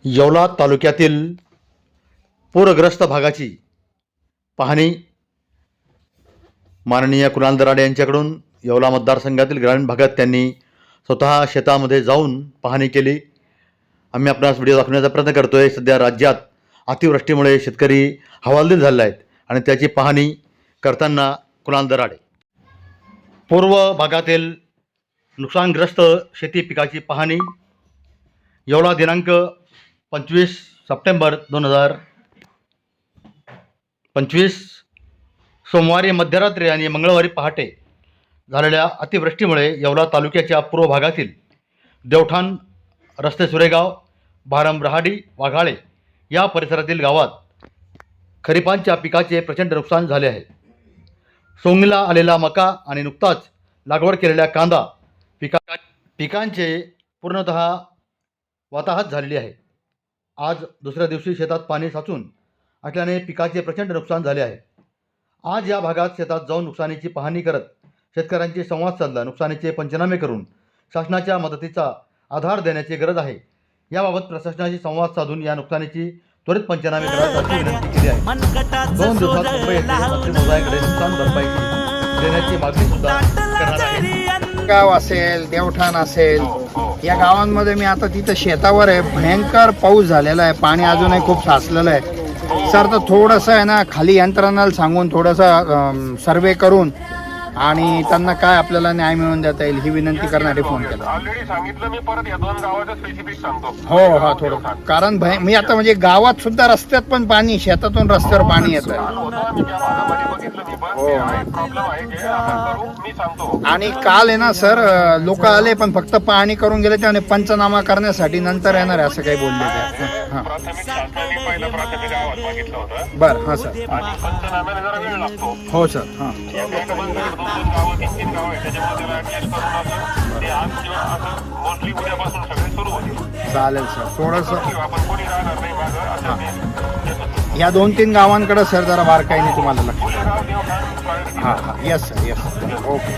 येवला तालुक्यातील पूरग्रस्त भागाची पाहणी माननीय कुणाल दराडे यांच्याकडून येवला मतदारसंघातील ग्रामीण भागात त्यांनी स्वतः शेतामध्ये जाऊन पाहणी केली। आम्ही आपणास व्हिडिओ दाखवण्याचा प्रयत्न करतोय। सध्या राज्यात अतिवृष्टीमुळे शेतकरी हवालदिल झाले आहेत आणि त्याची पाहणी करताना कुणाल दराडे। पूर्व भागातील नुकसानग्रस्त शेती पिकाची पाहणी येवला दिनांक 25 सप्टेंबर 2025 सोमवारी मध्यरात्री आणि मंगळवारी पहाटे झालेल्या अतिवृष्टीमुळे येवला तालुक्याच्या पूर्व भागातील देवठाण, रस्ते सुरेगाव, भारम रहाडी, वाघाळे या परिसरातील गावात खरीपांच्या पिकाचे प्रचंड नुकसान झाले आहे। सोंगणीला आलेला मका आणि नुकताच लागवड केलेल्या कांदा पिकांचे पूर्णतः वाताहत झालेली आहे। आज दुसऱ्या दिवशी शेतात पाणी साचून असल्याने पिकाचे प्रचंड नुकसान झाले आहे। आज या भागात शेतात जाऊन नुकसानीची पाहणी करत शेतकऱ्यांशी संवाद साधला। नुकसानीचे पंचनामे करून शासनाच्या मदतीचा आधार देण्याची गरज आहे। याबाबत प्रशासनाशी संवाद साधून या नुकसानीची त्वरित पंचनामे करण्याची विनंती केली आहे। 2 दिवसात मुंबई येथे मंत्री महोदयांकडे नुकसान भरपाईची देण्याची मागणी सुद्धा करणार आहे। गाव असेल, देवठाण असेल, या गावांमध्ये मी आता तिथं शेतावर आहे, भयंकर पाऊस झालेला आहे, पाणी अजूनही खूप साचलेलं आहे। सर तर थोडंसं आहे ना खाली यंत्रणाला सांगून थोडंसं सर्वे करून आणि त्यांना काय आपल्याला न्याय मिळवून देता येईल ही विनंती करण्यासाठी फोन केला। ऑलरेडी सांगितलं मी, परत या 2 गावाचं स्पेसिफिक सांगतो। हो हो थोडं, कारण मी आता म्हणजे गावात सुद्धा रस्त्यात पण पाणी, शेतातून रस्त्यावर पाणी येत आहे। आणि काल आहे ना सर लोक आले पण फक्त पाहणी करून गेले आणि पंचनामा करण्यासाठी नंतर येणार आहे असं काही बोलले ते। बरं हां सर, हो सर हां चालेल सर। थोडंसं या 2-3 गावांकडे सर जरा बारकाईने तुम्हाला लक्ष। हां हां, येस सर, येस, ओके।